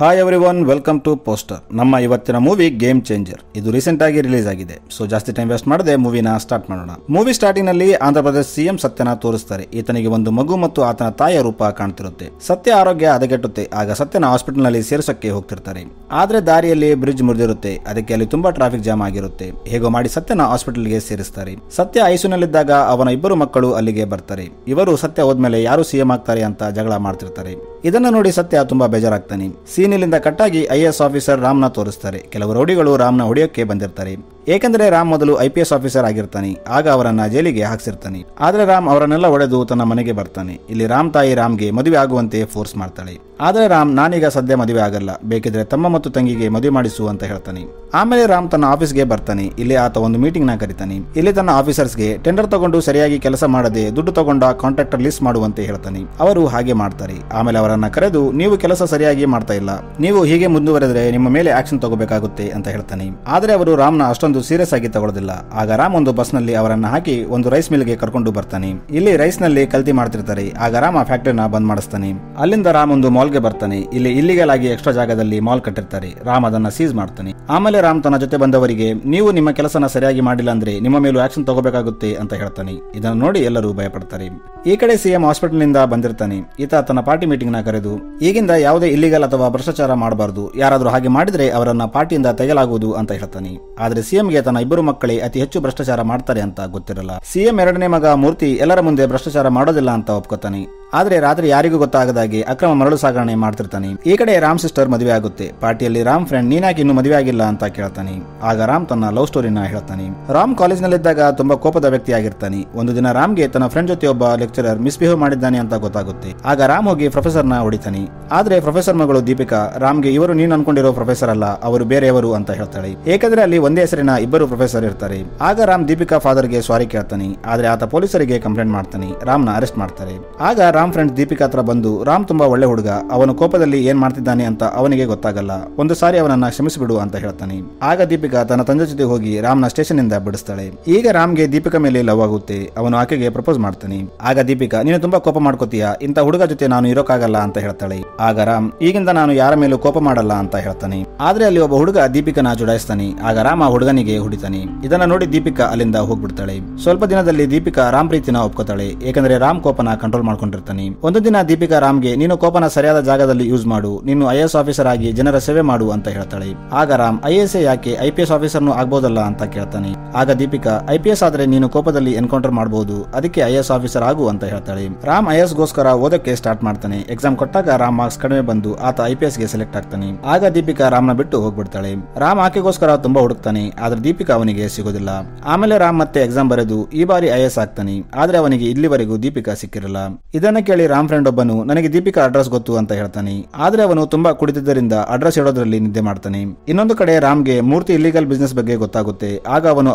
Hi everyone, welcome to poster. ನಮ್ಮ ಇವತ್ತಿನ movie game changer. ಇದು ರೀಸೆಂಟ್ ಆಗಿ ರಿಲೀಸ್ ಆಗಿದೆ. ಸೊ ಜಾಸ್ತಿ ಟೈಮ್ ವೇಸ್ಟ್ ಮಾಡದೆ ಮೂವಿನ ಸ್ಟಾರ್ಟ್ ಮಾಡೋಣ. ಮೂವಿ ಸ್ಟಾರ್ಟಿಂಗ್ ನಲ್ಲಿ ಆಂಧ್ರಪ್ರದೇಶ ಸಿಎಂ ಸತ್ಯನ ತೋರಿಸ್ತಾರೆ. ಈತನಿಗೆ ಒಂದು ಮಗು ಮತ್ತು ಆತನ ತಾಯಿಯ ರೂಪ ಕಾಣ್ತಿರುತ್ತೆ. ಸತ್ಯ ಆರೋಗ್ಯ ಹದಗೆಟ್ಟುತ್ತೆ. ಆಗ ಸತ್ಯನ ಹಾಸ್ಪಿಟಲ್ ನಲ್ಲಿ ಸೇರಿಸೋಕೆ ಹೋಗ್ತಿರ್ತಾರೆ. ಆದ್ರೆ ದಾರಿಯಲ್ಲಿ ಬ್ರಿಡ್ಜ್ ಮುರಿದಿರುತ್ತೆ. ಅದಕ್ಕೆ ಅಲ್ಲಿ ತುಂಬಾ ಟ್ರಾಫಿಕ್ ಜಾಮ್ ಆಗಿರುತ್ತೆ. ಹೇಗೋ ಮಾಡಿ ಸತ್ಯನ ಹಾಸ್ಪಿಟಲ್ಗೆ ಸೇರಿಸ್ತಾರೆ. ಸತ್ಯ ಐಸಿಯುನಲ್ಲಿದ್ದಾಗ ಅವನ ಇಬ್ಬರು ಮಕ್ಕಳು ಅಲ್ಲಿಗೆ ಬರ್ತಾರೆ. ಇವರು ಸತ್ಯ ಹೋದ್ಮೇಲೆ ಯಾರು ಸಿಎಂ ಆಗ್ತಾರೆ ಅಂತ ಜಗಳ ಮಾಡ್ತಿರ್ತಾರೆ. ಇದನ್ನ ನೋಡಿ ಸತ್ಯ ತುಂಬಾ ಬೇಜಾರಾಗ್ತಾನೆ. ಸೀನಿಲಿಂದ ಕಟ್ಟಾಗಿ IAS ಆಫೀಸರ್ ರಾಮ್ನ ತೋರಿಸ್ತಾರೆ. ಕೆಲವು ರೌಡಿಗಳು ರಾಮ್ನ ಹೊಡೆಯೋಕೆ ಬಂದಿರ್ತಾರೆ. ಏಕೆಂದ್ರೆ ರಾಮ್ ಮೊದಲು IPS ಆಫೀಸರ್ ಆಗಿರ್ತಾನೆ. ಆಗ ಅವರನ್ನ ಜೈಲಿಗೆ ಹಾಕ್ಸಿರ್ತಾನೆ. ಆದ್ರೆ ರಾಮ್ ಅವರನ್ನೆಲ್ಲ ಹೊಡೆದು ತನ್ನ ಮನೆಗೆ ಬರ್ತಾನೆ. ಇಲ್ಲಿ ರಾಮ್ ತಾಯಿ ರಾಮ್ಗೆ ಮದುವೆ ಆಗುವಂತೆ ಫೋರ್ಸ್ ಮಾಡ್ತಾಳೆ. ಆದ್ರೆ ರಾಮ್ ನಾನೀಗ ಸದ್ಯ ಮದುವೆ ಆಗಲ್ಲ, ಬೇಕಿದ್ರೆ ತಮ್ಮ ಮತ್ತು ತಂಗಿಗೆ ಮದುವೆ ಮಾಡಿಸು ಅಂತ ಹೇಳ್ತಾನೆ. ಆಮೇಲೆ ರಾಮ್ ತನ್ನ ಆಫೀಸ್ಗೆ ಬರ್ತಾನೆ. ಇಲ್ಲಿ ಆತ ಒಂದು ಮೀಟಿಂಗ್ ನ ಕರೀತಾನೆ. ಇಲ್ಲಿ ತನ್ನ ಆಫೀಸರ್ಸ್ಗೆ ಟೆಂಡರ್ ತಗೊಂಡು ಸರಿಯಾಗಿ ಕೆಲಸ ಮಾಡದೆ ದುಡ್ಡು ತಗೊಂಡ ಕಾಂಟ್ರಾಕ್ಟರ್ ಲಿಸ್ಟ್ ಮಾಡುವಂತೆ ಹೇಳ್ತಾನೆ. ಅವರು ಹಾಗೆ ಮಾಡ್ತಾರೆ. ಆಮೇಲೆ ಅವರನ್ನ ಕರೆದು, ನೀವು ಕೆಲಸ ಸರಿಯಾಗಿ ಮಾಡ್ತಾ ಇಲ್ಲ, ನೀವು ಹೀಗೆ ಮುಂದುವರೆದ್ರೆ ನಿಮ್ಮ ಮೇಲೆ ಆಕ್ಷನ್ ತಗೋಬೇಕಾಗುತ್ತೆ ಅಂತ ಹೇಳ್ತಾನೆ. ಆದ್ರೆ ಅವರು ರಾಮ್ನ ಅಷ್ಟೊಂದು ಸೀರಿಯಸ್ ಆಗಿ ತಗೊಳ್ಳೋದಿಲ್ಲ. ಆಗ ರಾಮ್ ಒಂದು ಬಸ್ ನಲ್ಲಿ ಅವರನ್ನ ಹಾಕಿ ಒಂದು ರೈಸ್ ಮಿಲ್ ಗೆ ಕರ್ಕೊಂಡು ಬರ್ತಾನೆ. ಇಲ್ಲಿ ರೈಸ್ ನಲ್ಲಿ ಕಲ್ತಿ ಮಾಡ್ತಿರ್ತಾರೆ. ಆಗ ರಾಮ್ ಆ ಫ್ಯಾಕ್ಟರಿನ ಬಂದ್ ಮಾಡಿಸ್ತಾನೆ. ಅಲ್ಲಿಂದ ರಾಮ್ ಒಂದು ಮಾಲ್ ಗೆ ಬರ್ತಾನೆ. ಇಲ್ಲಿ ಇಲ್ಲಿಗಲ್ ಆಗಿ ಎಕ್ಸ್ಟ್ರಾ ಜಾಗದಲ್ಲಿ ಮಾಲ್ ಕಟ್ಟಿರ್ತಾರೆ. ರಾಮ್ ಅದನ್ನ ಸೀಸ್ ಮಾಡ್ತಾನೆ. ಆಮೇಲೆ ರಾಮ್ ತನ್ನ ಜೊತೆ ಬಂದವರಿಗೆ, ನೀವು ನಿಮ್ಮ ಕೆಲಸನ ಸರಿಯಾಗಿ ಮಾಡಿಲ್ಲ ಅಂದ್ರೆ ನಿಮ್ಮ ಮೇಲೂ ಆಕ್ಷನ್ ತಗೋಬೇಕಾಗುತ್ತೆ ಅಂತ ಹೇಳ್ತಾನೆ. ಇದನ್ನು ನೋಡಿ ಎಲ್ಲರೂ ಭಯಪಡ್ತಾರೆ. ಈ ಕಡೆ ಸಿಎಂ ಹಾಸ್ಪಿಟಲ್ ನಿಂದ ಬಂದಿರ್ತಾನೆ. ಈತ ತನ್ನ ಪಾರ್ಟಿ ಮೀಟಿಂಗ್ ನ ಕರೆದು, ಈಗಿಂದ ಯಾವುದೇ ಇಲ್ಲಿಗಲ್ ಅಥವಾ ಭ್ರಷ್ಟಾಚಾರ ಮಾಡಬಾರದು, ಯಾರಾದ್ರೂ ಹಾಗೆ ಮಾಡಿದ್ರೆ ಅವರನ್ನ ಪಾರ್ಟಿಯಿಂದ ತೆಗೆಯಲಾಗುವುದು ಅಂತ ಹೇಳ್ತಾನೆ. ಆದ್ರೆ ಸಿಎಂಗೆ ತನ್ನ ಇಬ್ಬರು ಮಕ್ಕಳೇ ಅತಿ ಹೆಚ್ಚು ಭ್ರಷ್ಟಾಚಾರ ಮಾಡ್ತಾರೆ ಅಂತ ಗೊತ್ತಿರಲ್ಲ. ಸಿಎಂ ಎರಡನೇ ಮಗ ಮೂರ್ತಿ ಎಲ್ಲರ ಮುಂದೆ ಭ್ರಷ್ಟಾಚಾರ ಮಾಡೋದಿಲ್ಲ ಅಂತ ಒಪ್ಕೋತಾನೆ. ಆದ್ರೆ ರಾತ್ರಿ ಯಾರಿಗೂ ಗೊತ್ತಾಗದಾಗೆ ಅಕ್ರಮ ಮರಳು ಸಾಗಣೆ ಮಾಡ್ತಿರ್ತಾನೆ. ಈ ಕಡೆ ರಾಮ್ ಸಿಸ್ಟರ್ ಮದುವೆ ಆಗುತ್ತೆ. ಪಾರ್ಟಿಯಲ್ಲಿ ರಾಮ್ ಫ್ರೆಂಡ್, ನೀನಾಗಿ ಇನ್ನು ಮದುವೆ ಆಗಿಲ್ಲ ಅಂತ ಕೇಳ್ತಾನೆ. ಆಗ ರಾಮ್ ತನ್ನ ಲವ್ ಸ್ಟೋರಿನ ಹೇಳ್ತಾನೆ. ರಾಮ್ ಕಾಲೇಜ್ ನಲ್ಲಿದ್ದಾಗ ತುಂಬಾ ಕೋಪದ ವ್ಯಕ್ತಿ ಆಗಿರ್ತಾನೆ. ಒಂದು ದಿನ ರಾಮ್ಗೆ ತನ್ನ ಫ್ರೆಂಡ್ ಜೊತೆ ಒಬ್ಬ ಲೆಕ್ಚರರ್ ಮಿಸ್ಬಿಹೇವ್ ಮಾಡಿದ್ದಾನೆ ಅಂತ ಗೊತ್ತಾಗುತ್ತೆ. ಆಗ ರಾಮ್ ಹೋಗಿ ಪ್ರೊಫೆಸರ್ ನ ಹೊಡಿತಾನೆ. ಆದ್ರೆ ಪ್ರೊಫೆಸರ್ ಮಗಳು ದೀಪಿಕಾ ರಾಮ್ಗೆ, ಇವರು ನೀನು ಅನ್ಕೊಂಡಿರೋ ಪ್ರೊಫೆಸರ್ ಅಲ್ಲ, ಅವರು ಬೇರೆಯವರು ಅಂತ ಹೇಳ್ತಾಳೆ. ಏಕೆಂದ್ರೆ ಅಲ್ಲಿ ಒಂದೇ ಹೆಸರಿನ ಇಬ್ಬರು ಪ್ರೊಫೆಸರ್ ಇರ್ತಾರೆ. ಆಗ ರಾಮ್ ದೀಪಿಕಾ ಫಾದರ್ ಗೆ ಸಾರಿ ಕೇಳ್ತಾನೆ. ಆದ್ರೆ ಆತ ಪೊಲೀಸರಿಗೆ ಕಂಪ್ಲೇಂಟ್ ಮಾಡ್ತಾನೆ. ರಾಮ್ನ ಅರೆಸ್ಟ್ ಮಾಡ್ತಾರೆ. ಆಗ ರಾಮ್ ಫ್ರೆಂಡ್ ದೀಪಿಕಾ ಹತ್ರ ಬಂದು, ರಾಮ್ ತುಂಬಾ ಒಳ್ಳೆ ಹುಡುಗ, ಅವನು ಕೋಪದಲ್ಲಿ ಏನ್ ಮಾಡ್ತಿದ್ದಾನೆ ಅಂತ ಅವನಿಗೆ ಗೊತ್ತಾಗಲ್ಲ, ಒಂದು ಸಾರಿ ಅವನನ್ನ ಕ್ಷಮಿಸಿಬಿಡು ಅಂತ ಹೇಳ್ತಾನೆ. ಆಗ ದೀಪಿಕಾ ತನ್ನ ತಂದೆ ಜೊತೆ ಹೋಗಿ ರಾಮ್ನ ಸ್ಟೇಷನ್ ಇಂದ ಬಿಡಿಸ್ತಾಳೆ. ಈಗ ರಾಮ್ಗೆ ದೀಪಿಕಾ ಮೇಲೆ ಲವ್ ಆಗುತ್ತೆ. ಅವನು ಆಕೆಗೆ ಪ್ರಪೋಸ್ ಮಾಡ್ತಾನೆ. ಆಗ ದೀಪಿಕಾ, ನೀನು ತುಂಬಾ ಕೋಪ ಮಾಡ್ಕೋತೀಯ, ಇಂಥ ಹುಡುಗ ಜೊತೆ ನಾನು ಇರೋಕ್ಕಾಗಲ್ಲ ಅಂತ ಹೇಳ್ತಾಳೆ. ಆಗ ರಾಮ್, ಈಗಿಂದ ನಾನು ಯಾರ ಮೇಲೂ ಕೋಪ ಮಾಡಲ್ಲ ಅಂತ ಹೇಳ್ತಾನೆ. ಆದ್ರೆ ಅಲ್ಲಿ ಒಬ್ಬ ಹುಡುಗ ದೀಪಿಕನ ಜುಡಾಯಿಸ್ತಾನೆ. ಆಗ ರಾಮ್ ಆ ಹುಡುಗನಿಗೆ ಹೊಡಿತಾನೆ. ಇದನ್ನ ನೋಡಿ ದೀಪಿಕಾ ಅಲ್ಲಿಂದ ಹೋಗ್ಬಿಡ್ತಾಳೆ. ಸ್ವಲ್ಪ ದಿನದಲ್ಲಿ ದೀಪಿಕಾ ರಾಮ್ ಪ್ರೀತಿನ ಒಪ್ಕೋತಾಳೆ. ಏಕೆಂದ್ರೆ ರಾಮ್ ಕೋಪನ ಕಂಟ್ರೋಲ್ ಮಾಡ್ಕೊಂಡಿರ್ತಾನೆ. ಒಂದು ದಿನ ದೀಪಿಕಾ ರಾಮ್ಗೆ, ನೀನು ಕೋಪನ ಸರಿಯಾದ ಜಾಗದಲ್ಲಿ ಯೂಸ್ ಮಾಡು, ನೀನು IAS ಆಫೀಸರ್ ಆಗಿ ಜನರ ಸೇವೆ ಮಾಡು ಅಂತ ಹೇಳ್ತಾಳೆ. ಆಗ ರಾಮ್, IAS ಯಾಕೆ, IPS ಆಫೀಸರ್ನು ಆಗ್ಬೋದಲ್ಲ ಅಂತ ಕೇಳ್ತಾನೆ. ಆಗ ದೀಪಿಕಾ, IPS ಆದ್ರೆ ನೀನು ಕೋಪದಲ್ಲಿ ಎನ್ಕೌಂಟರ್ ಮಾಡಬಹುದು, ಅದಕ್ಕೆ IAS ಆಫೀಸರ್ ಆಗು ಅಂತ ಹೇಳ್ತಾಳೆ. ರಾಮ್ IAS ಗೋಸ್ಕರ ಓದಕ್ಕೆ ಸ್ಟಾರ್ಟ್ ಮಾಡ್ತಾನೆ. ಎಕ್ಸಾಮ್ ಕೊಟ್ಟಾಗ ರಾಮ್ ಮಾರ್ಕ್ಸ್ ಕಡಿಮೆ ಬಂದು ಆತ IPS ಗೆ ಸೆಲೆಕ್ಟ್ ಆಗ್ತಾನೆ. ಆಗ ದೀಪಿಕಾ ರಾಮ್ನ ಬಿಟ್ಟು ಹೋಗ್ಬಿಡ್ತಾಳೆ. ರಾಮ್ ಆಕೆಗೋಸ್ಕರ ತುಂಬಾ ಹುಡುಕ್ತಾನೆ. ಆದ್ರೆ ದೀಪಿಕಾ ಅವನಿಗೆ ಸಿಗೋದಿಲ್ಲ. ಆಮೇಲೆ ರಾಮ್ ಮತ್ತೆ ಎಕ್ಸಾಮ್ ಬರೆದು ಈ ಬಾರಿ IAS ಆಗ್ತಾನೆ. ಆದ್ರೆ ಅವನಿಗೆ ಇಲ್ಲಿವರೆಗೂ ದೀಪಿಕಾ ಸಿಕ್ಕಿರಲ್ಲ. ಇದನ್ನ ಕೇಳಿ ರಾಮ್ ಫ್ರೆಂಡ್ ಒಬ್ಬನು, ನನಗೆ ದೀಪಿಕಾ ಅಡ್ರೆಸ್ ಗೊತ್ತು ಅಂತ ಹೇಳ್ತಾನೆ. ಆದ್ರೆ ಅವನು ತುಂಬಾ ಕುಡಿದಿದ್ದರಿಂದ ಅಡ್ರೆಸ್ ಹೇಳೋದ್ರಲ್ಲಿ ನಿದ್ದೆ ಮಾಡ್ತಾನೆ. ಇನ್ನೊಂದು ಕಡೆ ರಾಮ್ಗೆ ಮೂರ್ತಿ ಇಲ್ಲಿಗಲ್ ಬಿಸ್ನೆಸ್ ಬಗ್ಗೆ ಗೊತ್ತಾಗುತ್ತೆ. ಆಗ ಅವನು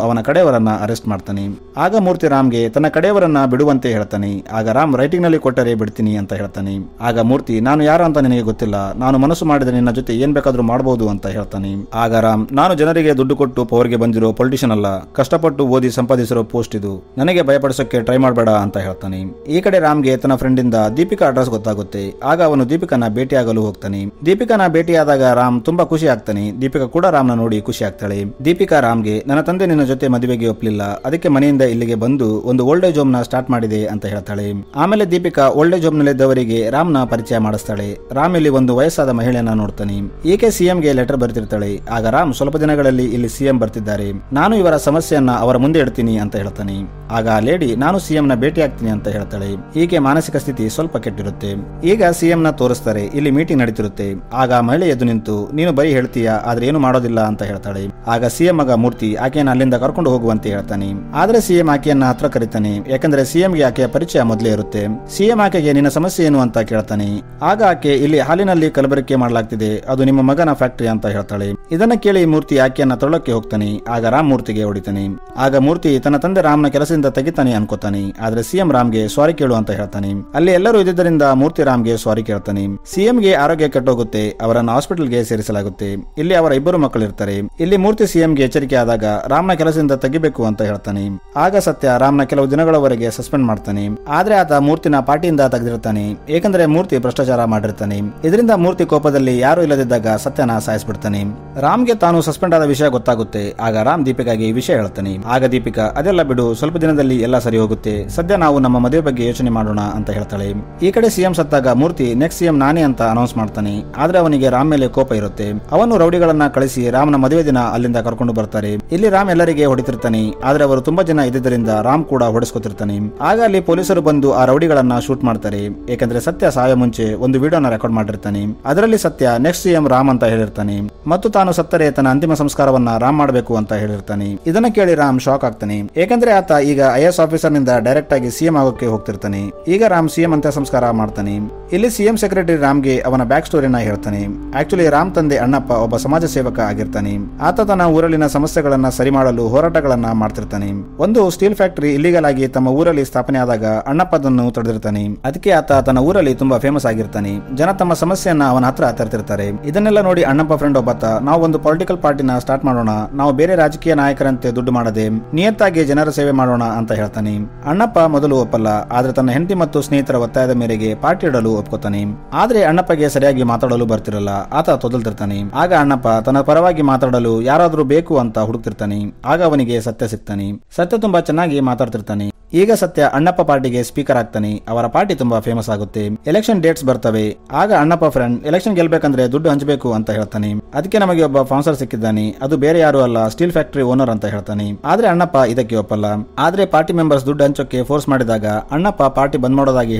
ಅವನ ಕಡೆಯವರನ್ನ ಅರೆಸ್ಟ್ ಮಾಡ್ತಾನೆ. ಆಗ ಮೂರ್ತಿ ರಾಮ್ಗೆ ತನ್ನ ಕಡೆಯವರನ್ನ ಬಿಡುವಂತೆ ಹೇಳ್ತಾನೆ. ಆಗ ರಾಮ್ ರೈಟಿಂಗ್ ನಲ್ಲಿ ಕೊಟ್ಟರೆ ಬಿಡ್ತೀನಿ ಅಂತ ಹೇಳ್ತಾನೆ. ಆಗ ಮೂರ್ತಿ, ನಾನು ಯಾರು ಅಂತ ನಿನಗೆ ಗೊತ್ತಿಲ್ಲ, ನಾನು ಮನಸ್ಸು ಮಾಡಿದ್ರೆ ನಿನ್ನ ಜೊತೆ ಏನ್ ಬೇಕಾದ್ರೂ ಮಾಡಬಹುದು ಅಂತ ಹೇಳ್ತಾನೆ. ಆಗ ರಾಮ್, ನಾನು ಜನರಿಗೆ ದುಡ್ಡು ಕೊಟ್ಟು ಪವರ್ಗೆ ಬಂದಿರೋ ಪೊಲಿಟಿಷಿಯನ್ ಅಲ್ಲ, ಕಷ್ಟಪಟ್ಟು ಓದಿ ಸಂಪಾದಿಸಿರೋ ಪೋಸ್ಟ್ ಇದು, ನನಗೆ ಭಯಪಡಿಸೋಕೆ ಟ್ರೈ ಮಾಡಬೇಡ ಅಂತ ಹೇಳ್ತಾನೆ. ಈ ಕಡೆ ರಾಮ್ಗೆ ತನ್ನ ಫ್ರೆಂಡ್ ಇಂದ ದೀಪಿಕಾ ಅಡ್ರೆಸ್ ಗೊತ್ತಾಗುತ್ತೆ. ಆಗ ಅವನು ದೀಪಿಕಾನ ಭೇಟಿಯಾಗಲು ಹೋಗ್ತಾನೆ. ದೀಪಿಕಾನ ಭೇಟಿಯಾದಾಗ ರಾಮ್ ತುಂಬಾ ಖುಷಿ ಆಗ್ತಾನೆ. ದೀಪಿಕಾ ಕೂಡ ರಾಮ್ನ ನೋಡಿ ಖುಷಿ ಆಗ್ತಾಳೆ. ದೀಪಿಕಾ ರಾಮ್ಗೆ, ನನ್ನ ತಂದೆ ನಿನ್ನ ಜೊತೆ ಮದುವೆಗೆ ಒಪ್ಪಲಿಲ್ಲ, ಅದಕ್ಕೆ ಮನೆಯಿಂದ ಇಲ್ಲಿಗೆ ಬಂದು ಒಂದು ಓಲ್ಡ್ ಏಜ್ ಹೋಮ್ ನ ಸ್ಟಾರ್ಟ್ ಮಾಡಿದೆ ಅಂತ ಹೇಳ್ತಾಳೆ. ಆಮೇಲೆ ದೀಪಿಕಾ ಓಲ್ಡ್ ಏಜ್ ಹೋಮ್ ನಲ್ಲಿದ್ದವರಿಗೆ ರಾಮ್ನ ಪರಿಚಯ ಮಾಡಿಸ್ತಾಳೆ. ರಾಮ್ ಇಲ್ಲಿ ಒಂದು ವಯಸ್ಸಾದ ಮಹಿಳೆಯನ್ನ ನೋಡ್ತಾನೆ. ಈಕೆ ಸಿಎಂಗೆ ಲೆಟರ್ ಬರ್ತಿರ್ತಾಳೆ. ಆಗ ರಾಮ್, ಸ್ವಲ್ಪ ದಿನಗಳಲ್ಲಿ ಇಲ್ಲಿ ಸಿಎಂ ಬರ್ತಿದ್ದಾರೆ, ನಾನು ಇವರ ಸಮಸ್ಯೆಯನ್ನ ಅವರ ಮುಂದೆ ಇಡ್ತೀನಿ ಅಂತ ಹೇಳ್ತಾನೆ. ಆಗ ಆ ಲೇಡಿ, ನಾನು ಸಿಎಂ ನ ಭೇಟಿ ಆಗ್ತೀನಿ ಅಂತ ಹೇಳ್ತಾಳೆ. ಈಕೆ ಮಾನಸಿಕ ಸ್ಥಿತಿ ಸ್ವಲ್ಪ ಕೆಟ್ಟಿರುತ್ತೆ. ಈಗ ಸಿಎಂ ನ ತೋರಿಸ್ತಾರೆ. ಇಲ್ಲಿ ಮೀಟಿಂಗ್ ನಡೀತಿರುತ್ತೆ. ಆಗ ಮಹಿಳೆ ಎದ್ದು ನಿಂತು, ನೀನು ಬರೀ ಹೇಳ್ತೀಯಾ, ಆದ್ರೆ ಏನು ಮಾಡೋದಿಲ್ಲ ಅಂತ ಹೇಳ್ತಾಳೆ. ಆಗ ಸಿಎಂ ಮಗ ಮೂರ್ತಿ ಆಕೆಯನ್ನ ಅಲ್ಲಿಂದ ಕರ್ಕೊಂಡು ಹೋಗುವಂತೆ ಹೇಳ್ತಾನೆ. ಆದ್ರೆ ಸಿಎಂ ಆಕೆಯನ್ನ ಹತ್ರ ಕರೀತಾನೆ. ಯಾಕಂದ್ರೆ ಸಿಎಂಗೆ ಆಕೆಯ ಪರಿಚಯ ಮೊದಲೇ ಇರುತ್ತೆ. ಸಿಎಂ ಆಕೆಗೆ, ನಿನ್ನ ಸಮಸ್ಯೆ ಏನು ಅಂತ ಕೇಳ್ತಾನೆ. ಆಗ ಆಕೆ, ಇಲ್ಲಿ ಹಾಲಿನಲ್ಲಿ ಕಲಬೆರಕೆ ಮಾಡಲಾಗ್ತಿದೆ, ಅದು ನಿಮ್ಮ ಮಗನ ಫ್ಯಾಕ್ಟರಿ ಅಂತ ಹೇಳ್ತಾಳೆ. ಇದನ್ನ ಕೇಳಿ ಮೂರ್ತಿ ಆಕೆಯನ್ನ ತೊಳಕ್ಕೆ ಹೋಗ್ತಾನೆ. ಆಗ ರಾಮ್ ಮೂರ್ತಿಗೆ ಹೊಡಿತಾನೆ. ಆಗ ಮೂರ್ತಿ ತನ್ನ ತಂದೆ ರಾಮ್ನ ಕೆಲಸದಿಂದ ಕೆಲಸದಿಂದ ತೆಗಿತಾನೆ ಅನ್ಕೋತಾನೆ. ಆದ್ರೆ ಸಿಎಂ ರಾಮ್ಗೆ ಸಾರಿ ಕೇಳು ಅಂತ ಹೇಳ್ತಾನೆ. ಅಲ್ಲಿ ಎಲ್ಲರೂ ಇದ್ದಿದ್ದರಿಂದ ಮೂರ್ತಿ ರಾಮ್ಗೆ ಸಾರಿ ಕೇಳ್ತಾನೆ. ಸಿಎಂಗೆ ಆರೋಗ್ಯ ಕೆಟ್ಟೋಗುತ್ತೆ, ಅವರನ್ನು ಹಾಸ್ಪಿಟಲ್ಗೆ ಸೇರಿಸಲಾಗುತ್ತೆ. ಇಲ್ಲಿ ಅವರ ಇಬ್ಬರು ಮಕ್ಕಳು ಇರ್ತಾರೆ. ಇಲ್ಲಿ ಮೂರ್ತಿ ಸಿಎಂಗೆ ಎಚ್ಚರಿಕೆ ಆದಾಗ ರಾಮ್ನ ಕೆಲಸದಿಂದ ತೆಗಿಬೇಕು ಅಂತ ಹೇಳ್ತಾನೆ. ಆಗ ಸತ್ಯ ರಾಮ್ನ ಕೆಲವು ದಿನಗಳವರೆಗೆ ಸಸ್ಪೆಂಡ್ ಮಾಡ್ತಾನೆ. ಆದ್ರೆ ಆತ ಮೂರ್ತಿನ ಪಾರ್ಟಿಯಿಂದ ತೆಗೆದಿರ್ತಾನೆ, ಏಕೆಂದ್ರೆ ಮೂರ್ತಿ ಭ್ರಷ್ಟಾಚಾರ ಮಾಡಿರ್ತಾನೆ. ಇದರಿಂದ ಮೂರ್ತಿ ಕೋಪದಲ್ಲಿ ಯಾರು ಇಲ್ಲದಿದ್ದಾಗ ಸತ್ಯನ ಸಾಯಿಸ್ಬಿಡ್ತಾನೆ. ರಾಮ್ಗೆ ತಾನು ಸಸ್ಪೆಂಡ್ ಆದ ವಿಷಯ ಗೊತ್ತಾಗುತ್ತೆ. ಆಗ ರಾಮ್ ದೀಪಿಕಾಗೆ ಈ ವಿಷಯ ಹೇಳ್ತಾನೆ. ಆಗ ದೀಪಿಕಾ ಅದೆಲ್ಲ ಬಿಡು, ಸ್ವಲ್ಪ ದಿನದಲ್ಲಿ ಎಲ್ಲ ಸರಿ ಹೋಗುತ್ತೆ, ಸದ್ಯ ನಾವು ನಮ್ಮ ಮದುವೆ ಬಗ್ಗೆ ಯೋಚನೆ ಮಾಡೋಣ ಅಂತ ಹೇಳ್ತಾಳೆ. ಈ ಕಡೆ ಸಿಎಂ ಸತ್ತಾಗ ಮೂರ್ತಿ ನೆಕ್ಸ್ಟ್ ಸಿಎಂ ನಾನೇ ಅಂತ ಅನೌನ್ಸ್ ಮಾಡ್ತಾನೆ. ಆದ್ರೆ ಅವನಿಗೆ ರಾಮ್ ಮೇಲೆ ಕೋಪ ಇರುತ್ತೆ. ಅವನು ರೌಡಿಗಳನ್ನ ಕಳಿಸಿ ರಾಮ್ನ ಮದುವೆ ದಿನ ಅಲ್ಲಿಂದ ಕರ್ಕೊಂಡು ಬರ್ತಾರೆ. ಇಲ್ಲಿ ರಾಮ್ ಎಲ್ಲರಿಗೆ ಹೊಡಿತಿರ್ತಾನೆ. ಆದ್ರೆ ಅವರು ತುಂಬಾ ಜನ ಇದ್ದಿದ್ದರಿಂದ ರಾಮ್ ಕೂಡ ಹೊಡೆಸ್ಕೊತಿರ್ತಾನೆ. ಆಗ ಅಲ್ಲಿ ಪೊಲೀಸರು ಬಂದು ಆ ರೌಡಿಗಳನ್ನ ಶೂಟ್ ಮಾಡ್ತಾರೆ. ಏಕೆಂದ್ರೆ ಸತ್ಯ ಸಾಯೋ ಮುಂಚೆ ಒಂದು ವಿಡಿಯೋನ ರೆಕಾರ್ಡ್ ಮಾಡಿರ್ತಾನೆ. ಅದರಲ್ಲಿ ಸತ್ಯ ನೆಕ್ಸ್ಟ್ ಸಿಎಂ ರಾಮ್ ಅಂತ ಹೇಳಿರ್ತಾನೆ ಮತ್ತು ತಾನು ಸತ್ತರೆ ತನ್ನ ಅಂತಿಮ ಸಂಸ್ಕಾರವನ್ನ ರಾಮ್ ಮಾಡಬೇಕು ಅಂತ ಹೇಳಿರ್ತಾನೆ. ಇದನ್ನ ಕೇಳಿ ರಾಮ್ ಶಾಕ್ ಆಗ್ತಾನೆ, ಏಕೆಂದ್ರೆ ಆತ ಈಗ IAS ಆಫೀಸರ್ ನಿಂದ ಡೈರೆಕ್ಟ್ ಆಗಿ ಸಿಎಂ ಆಗೋಕೆ ಹೋಗ್ತಿರ್ತಾನೆ. ಈಗ ರಾಮ್ ಸಿಎಂ ಅಂತ್ಯ ಸಂಸ್ಕಾರ ಮಾಡ್ತಾನೆ. ಇಲ್ಲಿ ಸಿಎಂ ಸೆಕ್ರೆಟರಿ ರಾಮ್ಗೆ ಅವನ ಬ್ಯಾಕ್ ಸ್ಟೋರಿನ ಹೇಳ್ತಾನೆ. ಆಕ್ಚುಲಿ ರಾಮ್ ತಂದೆ ಅಣ್ಣಪ್ಪ ಒಬ್ಬ ಸಮಾಜ ಸೇವಕ ಆಗಿರ್ತಾನೆ. ಆತ ತನ್ನ ಊರಲ್ಲಿನ ಸಮಸ್ಯೆಗಳನ್ನ ಸರಿ ಮಾಡಲು ಹೋರಾಟಗಳನ್ನ ಮಾಡ್ತಿರ್ತಾನೆ. ಒಂದು ಸ್ಟೀಲ್ ಫ್ಯಾಕ್ಟರಿ ಇಲ್ಲಿಗಲ್ ಆಗಿ ತಮ್ಮ ಊರಲ್ಲಿ ಸ್ಥಾಪನೆ ಆದಾಗ ಅಣ್ಣಪ್ಪದನ್ನು ತಡೆದಿರ್ತಾನೆ. ಅದಕ್ಕೆ ಆತ ತನ್ನ ಊರಲ್ಲಿ ತುಂಬಾ ಫೇಮಸ್ ಆಗಿರ್ತಾನೆ. ಜನ ತಮ್ಮ ಸಮಸ್ಯೆಯನ್ನ ಅವನ ಹತ್ರ ತರ್ತಿರ್ತಾರೆ. ಇದನ್ನೆಲ್ಲ ನೋಡಿ ಅಣ್ಣಪ್ಪ ಫ್ರೆಂಡ್ ಒಬ್ಬತ ನಾವು ಒಂದು ಪೊಲಿಟಿಕಲ್ ಪಾರ್ಟಿನ ಸ್ಟಾರ್ಟ್ ಮಾಡೋಣ, ನಾವು ಬೇರೆ ರಾಜಕೀಯ ನಾಯಕರಂತೆ ದುಡ್ಡು ಮಾಡದೆ ನಿಯತ್ತಾಗಿ ಜನರ ಸೇವೆ ಮಾಡೋಣ ಅಂತ ಹೇಳ್ತಾನೆ. ಅಣ್ಣಪ್ಪ ಮೊದಲು ಒಪ್ಪಲ್ಲ, ಆದ್ರೆ ತನ್ನ ಹೆಂಡತಿ ಮತ್ತು ಸ್ನೇಹಿತರ ಒತ್ತಾಯದ ಮೇರೆಗೆ ಪಾರ್ಟಿ ಇಡಲು ಒಪ್ಕೋತಾನೆ. ಆದ್ರೆ ಅಣ್ಣಪ್ಪಗೆ ಸರಿಯಾಗಿ ಮಾತಾಡಲು ಬರ್ತಿರಲ್ಲ, ಆತ ತೊದಲ್ತಿರ್ತಾನೆ. ಆಗ ಅಣ್ಣಪ್ಪ ತನ್ನ ಪರವಾಗಿ ಮಾತಾಡಲು ಯಾರಾದ್ರೂ ಬೇಕು ಅಂತ ಹುಡುಕ್ತಿರ್ತಾನೆ. ಆಗ ಅವನಿಗೆ ಸತ್ಯ ಸಿಗ್ತಾನೆ. ಸತ್ಯ ತುಂಬಾ ಚೆನ್ನಾಗಿ ಮಾತಾಡ್ತಿರ್ತಾನೆ. ಈಗ ಸತ್ಯ ಅಣ್ಣಪ್ಪ ಪಾರ್ಟಿಗೆ ಸ್ಪೀಕರ್ ಆಗ್ತಾನೆ. ಅವರ ಪಾರ್ಟಿ ತುಂಬಾ ಫೇಮಸ್ ಆಗುತ್ತೆ. ಎಲೆಕ್ಷನ್ ಡೇಟ್ಸ್ ಬರ್ತವೆ. ಆಗ ಅಣ್ಣಪ್ಪ ಫ್ರೆಂಡ್ ಎಲೆಕ್ಷನ್ ಗೆಲ್ಬೇಕಂದ್ರೆ ದುಡ್ಡು ಹಂಚಬೇಕು ಅಂತ ಹೇಳ್ತಾನೆ. ಅದಕ್ಕೆ ನಮಗೆ ಒಬ್ಬ ಸ್ಪಾನ್ಸರ್ ಸಿಕ್ಕಿದ್ದಾನೆ, ಅದು ಬೇರೆ ಯಾರು ಅಲ್ಲ, ಸ್ಟೀಲ್ ಫ್ಯಾಕ್ಟರಿ ಓನರ್ ಅಂತ ಹೇಳ್ತಾನೆ. ಆದ್ರೆ ಅಣ್ಣಪ್ಪ ಇದಕ್ಕೆ ಒಪ್ಪಲ್ಲ. ಆದ್ರೆ ಪಾರ್ಟಿ ಮೆಂಬರ್ಸ್ ದುಡ್ಡು ಹಂಚೋಕೆ ಫೋರ್ಸ್ ಮಾಡಿದಾಗ ಅಣ್ಣಪ್ಪ ಪಾರ್ಟಿ ಬಂದ್ ಮಾಡೋದಾಗಿ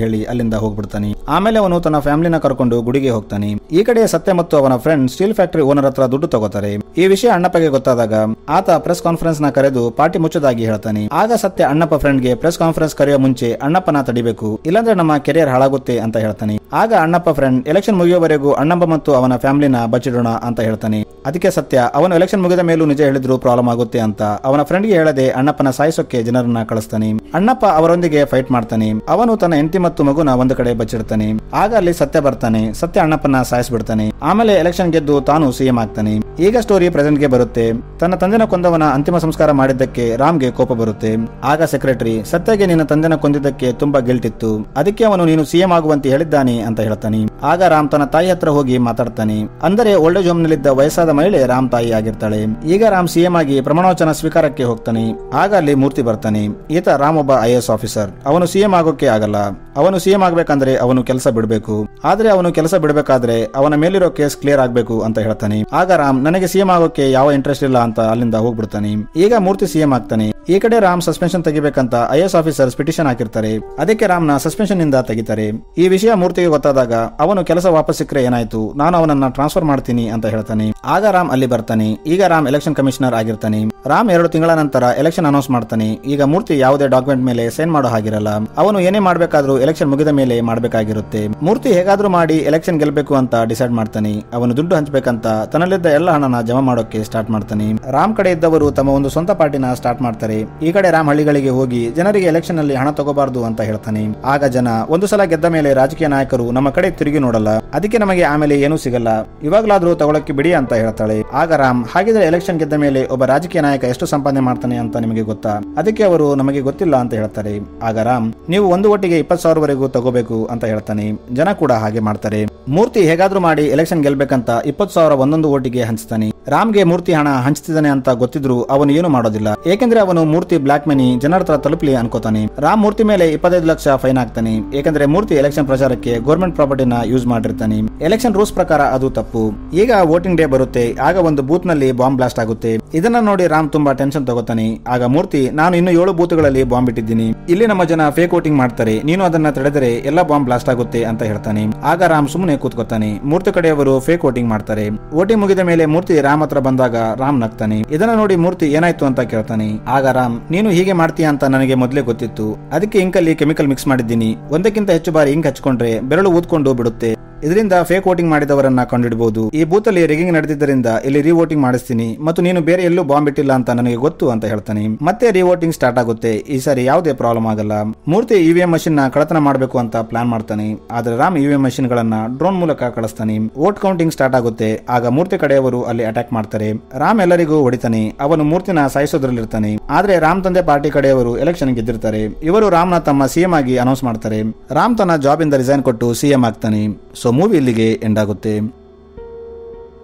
ಹೇಳಿ ಅಲ್ಲಿಂದ ಹೋಗ್ಬಿಡ್ತಾನೆ. ಆಮೇಲೆ ಅವನು ತನ್ನ ಫ್ಯಾಮಿಲಿನ ಕರ್ಕೊಂಡು ಗುಡಿಗೆ ಹೋಗ್ತಾನೆ. ಈ ಕಡೆ ಸತ್ಯ ಮತ್ತು ಅವನ ಫ್ರೆಂಡ್ ಸ್ಟೀಲ್ ಫ್ಯಾಕ್ಟರಿ ಓನರ್ ಹತ್ರ ದುಡ್ಡು ತಗೋತಾರೆ. ಈ ವಿಷಯ ಅಣ್ಣಪ್ಪಗೆ ಗೊತ್ತಾದಾಗ ಆತ ಪ್ರೆಸ್ ಕಾನ್ಫರೆನ್ಸ್ ನ ಕರೆದು ಪಾರ್ಟಿ ಮುಚ್ಚೋದಾಗಿ ಹೇಳ್ತಾನೆ. ಆಗ ಸತ್ಯ ಅಣ್ಣಪ್ಪ ಫ್ರೆಂಡ್ಗೆ ಪ್ರೆಸ್ ಕಾನ್ಫರೆನ್ಸ್ ಕರೆಯೋ ಮುಂಚೆ ಅಣ್ಣಪ್ಪನ ತಡಿಬೇಕು, ಇಲ್ಲಾಂದ್ರೆ ನಮ್ಮ ಕೆರಿಯರ್ ಹಾಳಾಗುತ್ತೆ ಅಂತ ಹೇಳ್ತಾನೆ. ಆಗ ಅಣ್ಣಪ್ಪ ಫ್ರೆಂಡ್ ಎಲೆಕ್ಷನ್ ಮುಗಿಯೋವರೆಗೂ ಅಣ್ಣಪ್ಪ ಮತ್ತು ಅವನ ಫ್ಯಾಮಿಲಿನ ಬಚ್ಚಿಡೋಣ ಅಂತ ಹೇಳ್ತಾನೆ. ಅದಕ್ಕೆ ಸತ್ಯ ಅವನು ಎಲೆಕ್ಷನ್ ಮುಗಿದ ಮೇಲೂ ನಿಜ ಹೇಳಿದ್ರು ಪ್ರಾಬ್ಲಮ್ ಆಗುತ್ತೆ ಅಂತ ಅವನ ಫ್ರೆಂಡ್ಗೆ ಹೇಳದೆ ಅಣ್ಣಪ್ಪನ ಸಾಯಿಸೋಕೆ ಜನರನ್ನ ಕಳಿಸ್ತಾನೆ. ಅಣ್ಣಪ್ಪ ಅವರೊಂದಿಗೆ ಫೈಟ್ ಮಾಡ್ತಾನೆ. ಅವನು ತನ್ನ ಹೆಂಡತಿ ಮತ್ತು ಮಗುನ ಒಂದು ಕಡೆ ಬಚ್ಚಿಡ್ತಾನೆ. ಆಗ ಅಲ್ಲಿ ಸತ್ಯ ಬರ್ತಾನೆ. ಸತ್ಯ ಅಣ್ಣಪ್ಪನ ಸಾಯಿಸ್ಬಿಡ್ತಾನೆ. ಆಮೇಲೆ ಎಲೆಕ್ಷನ್ ಗೆದ್ದು ತಾನು ಸಿಎಂ ಆಗ್ತಾನೆ. ಈಗ ಸ್ಟೋರಿ ಪ್ರೆಸೆಂಟ್ ಗೆ ಬರುತ್ತೆ. ತನ್ನ ತಂದೆನ ಕೊಂದವನ ಅಂತಿಮ ಸಂಸ್ಕಾರ ಮಾಡಿದ್ದಕ್ಕೆ ರಾಮ್ಗೆ ಕೋಪ ಬರುತ್ತೆ. ಆಗ ಸೆಕ್ರೆಟರಿ ಸತ್ಯಗೆ ನಿನ್ನ ತಂದೆನ ಕೊಂದಿದ್ದಕ್ಕೆ ತುಂಬಾ ಗಿಲ್ಟ್ ಇತ್ತು, ಅದಕ್ಕೆ ಅವನು ನೀನು ಸಿಎಂ ಆಗುವಂತೆ ಹೇಳಿದ್ದಾನೆ ಅಂತ ಹೇಳ್ತಾನೆ. ಆಗ ರಾಮ್ ತನ್ನ ತಾಯಿ ಹತ್ರ ಹೋಗಿ ಮಾತಾಡ್ತಾನೆ. ಅಂದರೆ ಓಲ್ಡ್ ಏಜ್ ಹೋಮ್ ನಲ್ಲಿದ್ದ ವಯಸ್ಸಾದ ಮಹಿಳೆ ರಾಮ್ ತಾಯಿ ಆಗಿರ್ತಾಳೆ. ಈಗ ರಾಮ್ ಸಿಎಂ ಆಗಿ ಪ್ರಮಾಣವಚನ ಸ್ವೀಕಾರಕ್ಕೆ ಹೋಗ್ತಾನೆ. ಆಗ ಅಲ್ಲಿ ಮೂರ್ತಿ ಬರ್ತಾನೆ. ಈತ ರಾಮ್ ಒಬ್ಬ IAS ಆಫೀಸರ್. ಅವನು ಸಿಎಂ ಆಗೋಕೆ ಆಗಲ್ಲ. ಅವನು ಸಿಎಂ ಆಗ್ಬೇಕಂದ್ರೆ ಅವನು ಕೆಲಸ ಬಿಡಬೇಕು. ಆದ್ರೆ ಅವನು ಕೆಲಸ ಬಿಡಬೇಕಾದ್ರೆ ಅವನ ಮೇಲಿರೋ ಕೇಸ್ ಕ್ಲಿಯರ್ ಆಗ್ಬೇಕು ಅಂತ ಹೇಳ್ತಾನೆ. ಆಗ ರಾಮ್ ನನಗೆ ಸಿಎಂ ಆಗೋಕೆ ಯಾವ ಇಂಟ್ರೆಸ್ಟ್ ಇಲ್ಲ ಅಂತ ಅಲ್ಲಿಂದ ಹೋಗ್ಬಿಡ್ತಾನೆ. ಈಗ ಮೂರ್ತಿ ಸಿಎಂ ಆಗ್ತಾನೆ. ಈ ಕಡೆ ರಾಮ್ ಸಸ್ಪೆನ್ಷನ್ ತೆಗಿಬೇಕಂತ IAS ಆಫೀಸರ್ಸ್ ಪಿಟಿಷನ್ ಹಾಕಿರ್ತಾರೆ. ಅದಕ್ಕೆ ರಾಮ್ನ ಸಸ್ಪೆನ್ಷನ್ ನಿಂದ ತೆಗಿತಾರೆ. ಈ ವಿಷಯ ಮೂರ್ತಿಗೆ ಗೊತ್ತಾದಾಗ ಅವನು ಕೆಲಸ ವಾಪಸ್ ಸಿಕ್ಕರೆ ಏನಾಯ್ತು, ನಾನು ಅವನನ್ನ ಟ್ರಾನ್ಸ್ಫರ್ ಮಾಡ್ತೀನಿ ಅಂತ ಹೇಳ್ತಾನೆ. ಆಗ ರಾಮ್ ಅಲ್ಲಿ ಬರ್ತಾನೆ. ಈಗ ರಾಮ್ ಎಲೆಕ್ಷನ್ ಕಮಿಷನರ್ ಆಗಿರ್ತಾನೆ. ರಾಮ್ 2 ತಿಂಗಳ ನಂತರ ಎಲೆಕ್ಷನ್ ಅನೌನ್ಸ್ ಮಾಡ್ತಾನೆ. ಈಗ ಮೂರ್ತಿ ಯಾವುದೇ ಡಾಕ್ಯುಮೆಂಟ್ ಮೇಲೆ ಸೈನ್ ಮಾಡೋ ಹಾಗಿರಲ್ಲ. ಅವನು ಏನೇ ಮಾಡ್ಬೇಕಾದ್ರೂ ಎಲೆಕ್ಷನ್ ಮುಗಿದ ಮೇಲೆ ಮಾಡಬೇಕಾಗಿರುತ್ತೆ. ಮೂರ್ತಿ ಹೇಗಾದ್ರೂ ಮಾಡಿ ಎಲೆಕ್ಷನ್ ಗೆಲ್ಬೇಕು ಅಂತ ಡಿಸೈಡ್ ಮಾಡ್ತಾನೆ. ಅವನು ದುಡ್ಡು ಹಂಚಬೇಕಂತ ತನ್ನಲ್ಲಿದ್ದ ಎಲ್ಲ ಹಣನ ಜಮಾ ಮಾಡೋಕೆ ಸ್ಟಾರ್ಟ್ ಮಾಡ್ತಾನೆ. ರಾಮ್ ಕಡೆ ಇದ್ದವರು ತಮ್ಮ ಒಂದು ಸ್ವಂತ ಪಾರ್ಟಿನ ಸ್ಟಾರ್ಟ್ ಮಾಡ್ತಾರೆ. ಈ ಕಡೆ ರಾಮ್ ಹಳ್ಳಿಗಳಿಗೆ ಹೋಗಿ ಜನರಿಗೆ ಎಲೆಕ್ಷನ್ ನಲ್ಲಿ ಹಣ ತಗೋಬಾರ್ದು ಅಂತ ಹೇಳ್ತಾನೆ. ಆಗ ಜನ ಒಂದು ಸಲ ಗೆದ್ದ ಮೇಲೆ ರಾಜಕೀಯ ನಾಯಕರು ನಮ್ಮ ಕಡೆ ತಿರುಗಿ ನೋಡಲ್ಲ, ಅದಕ್ಕೆ ನಮಗೆ ಆಮೇಲೆ ಏನೂ ಸಿಗಲ್ಲ, ಇವಾಗ್ಲಾದ್ರೂ ತಗೊಳಕ್ಕೆ ಬಿಡಿ ಅಂತ ಹೇಳ್ತಾಳೆ. ಆಗ ರಾಮ್ ಹಾಗಿದ್ರೆ ಎಲೆಕ್ಷನ್ ಗೆದ್ದ ಮೇಲೆ ಒಬ್ಬ ರಾಜಕೀಯ ನಾಯಕ ಎಷ್ಟು ಸಂಪಾದನೆ ಮಾಡ್ತಾನೆ ಅಂತ ನಿಮಗೆ ಗೊತ್ತಾ? ಅದಕ್ಕೆ ಅವರು ನಮಗೆ ಗೊತ್ತಿಲ್ಲ ಅಂತ ಹೇಳ್ತಾರೆ. ಆಗ ರಾಮ್ ನೀವು ಒಂದು ಓಟಿಗೆ 20,000 ತಗೋಬೇಕು ಅಂತ ಹೇಳ್ತಾನೆ. ಜನ ಕೂಡ ಹಾಗೆ ಮಾಡ್ತಾರೆ. ಮೂರ್ತಿ ಹೇಗಾದ್ರೂ ಮಾಡಿ ಎಲೆಕ್ಷನ್ ಗೆಲ್ಬೇಕಂತ 20,000 ಒಂದೊಂದು ಓಟಿಗೆ ಹಂಚ್ತಾನೆ. ರಾಮ್ಗೆ ಮೂರ್ತಿ ಹಣ ಹಂಚ್ತಿದ್ದಾನೆ ಅಂತ ಗೊತ್ತಿದ್ರು ಅವನು ಏನು ಮಾಡೋದಿಲ್ಲ, ಏಕೆಂದ್ರೆ ಅವನು ಮೂರ್ತಿ ಬ್ಲಾಕ್ ಮನಿ ಜನರ ಹತ್ರ ತಲುಪಲಿ ಅನ್ಕೋತಾನೆ. ರಾಮ್ ಮೂರ್ತಿ ಮೇಲೆ 25 ಲಕ್ಷ ಫೈನ್ ಹಾಕ್ತಾನೆ. ಏಕೆಂದ್ರೆ ಮೂರ್ತಿ ಎಲೆಕ್ಷನ್ ಪ್ರಚಾರಕ್ಕೆ ಗೌರ್ಮೆಂಟ್ ಪ್ರಾಪರ್ಟಿನ ಯೂಸ್ ಮಾಡಿರ್ತಾನೆ. ಎಲೆಕ್ಷನ್ ರೂಲ್ಸ್ ಪ್ರಕಾರ ಅದು ತಪ್ಪು. ಈಗ ವೋಟಿಂಗ್ ಡೇ ಬರುತ್ತೆ. ಆಗ ಒಂದು ಬೂತ್ ನಲ್ಲಿ ಬಾಂಬ್ ಬ್ಲಾಸ್ಟ್ ಆಗುತ್ತೆ. ಇದನ್ನ ನೋಡಿ ರಾಮ್ ತುಂಬಾ ಟೆನ್ಷನ್ ತಗೋತಾನೆ. ಆಗ ಮೂರ್ತಿ ನಾನು ಇನ್ನು 7 ಬೂತ್ಗಳಲ್ಲಿ ಬಾಂಬ್ ಇಟ್ಟಿದ್ದೀನಿ, ಇಲ್ಲಿ ನಮ್ಮ ಜನ ಫೇಕ್ ವೋಟಿಂಗ್ ಮಾಡ್ತಾರೆ, ನೀನು ಅದನ್ನ ತಡೆದರೆ ಎಲ್ಲ ಬಾಂಬ್ ಬ್ಲಾಸ್ಟ್ ಆಗುತ್ತೆ ಅಂತ ಹೇಳ್ತಾನೆ. ಆಗ ರಾಮ್ ಸುಮ್ಮನೆ ಕೂತ್ಕೋತಾನೆ. ಮೂರ್ತಿ ಕಡೆಯವರು ಫೇಕ್ ವೋಟಿಂಗ್ ಮಾಡ್ತಾರೆ. ವೋಟಿಂಗ್ ಮುಗಿದ ಮೇಲೆ ಮೂರ್ತಿ ರಾಮ್ ಹತ್ರ ಬಂದಾಗ ರಾಮ್ ನಗ್ತಾನೆ. ಇದನ್ನ ನೋಡಿ ಮೂರ್ತಿ ಏನಾಯ್ತು ಅಂತ ಕೇಳ್ತಾನೆ. ಆಗ ರಾಮ್ ನೀನು ಹೀಗೆ ಮಾಡ್ತೀಯ ಅಂತ ನನಗೆ ಮೊದಲೇ ಗೊತ್ತಿತ್ತು, ಅದಕ್ಕೆ ಇಂಕಲ್ಲಿ ಕೆಮಿಕಲ್ ಮಿಕ್ಸ್ ಮಾಡಿದ್ದೀನಿ. ಒಂದಕ್ಕಿಂತ ಹೆಚ್ಚು ಬಾರಿ ಇಂಕ್ ಹಚ್ಕೊಂಡ್ರೆ ಬೆರಳು ಊದ್ಕೊಂಡು ಬಿಡುತ್ತೆ, ಇದರಿಂದ ಫೇಕ್ ವೋಟಿಂಗ್ ಮಾಡಿದವರನ್ನ ಕಂಡುಹಿಡಬಹುದು. ಈ ಬೂತ್ ಅಲ್ಲಿ ರಿಗಿಂಗ್ ನಡೆದಿದ್ದರಿಂದ ಇಲ್ಲಿ ರಿವೋಟಿಂಗ್ ಮಾಡಿಸ್ತೀನಿ ಮತ್ತು ನೀನು ಬೇರೆ ಎಲ್ಲೂ ಬಾಂಬ್ ಇಟ್ಟಿಲ್ಲ ಅಂತ ನನಗೆ ಗೊತ್ತು ಅಂತ ಹೇಳ್ತಾನೆ. ಮತ್ತೆ ರಿವೋಟಿಂಗ್ ಸ್ಟಾರ್ಟ್ ಆಗುತ್ತೆ. ಈ ಸಾರಿ ಯಾವುದೇ ಪ್ರಾಬ್ಲಮ್ ಆಗಲ್ಲ. ಮೂರ್ತಿ ಇವಿಎಂ ಮಷಿನ್ ನ ಕಳತನ ಮಾಡಬೇಕು ಅಂತ ಪ್ಲಾನ್ ಮಾಡ್ತಾನೆ. ಆದ್ರೆ ರಾಮ್ ಇವಿಎಂ ಮಷಿನ್ ಗಳನ್ನ ಡ್ರೋನ್ ಮೂಲಕ ಕಳಿಸ್ತಾನೆ. ವೋಟ್ ಕೌಂಟಿಂಗ್ ಸ್ಟಾರ್ಟ್ ಆಗುತ್ತೆ. ಆಗ ಮೂರ್ತಿ ಕಡೆಯವರು ಅಲ್ಲಿ ಅಟ್ಯಾಕ್ ಮಾಡ್ತಾರೆ. ರಾಮ್ ಎಲ್ಲರಿಗೂ ಹೊಡಿತಾನೆ. ಅವನು ಮೂರ್ತಿನ ಸಾಯಿಸೋದ್ರಲ್ಲಿರ್ತಾನೆ. ಆದ್ರೆ ರಾಮ್ ತಂದೆ ಪಾರ್ಟಿ ಕಡೆಯವರು ಎಲೆಕ್ಷನ್ ಗೆದ್ದಿರ್ತಾರೆ. ಇವರು ರಾಮ್ನ ತಮ್ಮ ಸಿಎಂ ಆಗಿ ಅನೌನ್ಸ್ ಮಾಡ್ತಾರೆ. ರಾಮ್ ತನ್ನ ಜಾಬ್ ಇಂದ ರಿಸೈನ್ ಕೊಟ್ಟು ಸಿಎಂ ಆಗ್ತಾನೆ. ಸೊ ಮೂವಿ ಇಲ್ಲಿಗೆ ಎಂಡ್ ಆಗುತ್ತೆ.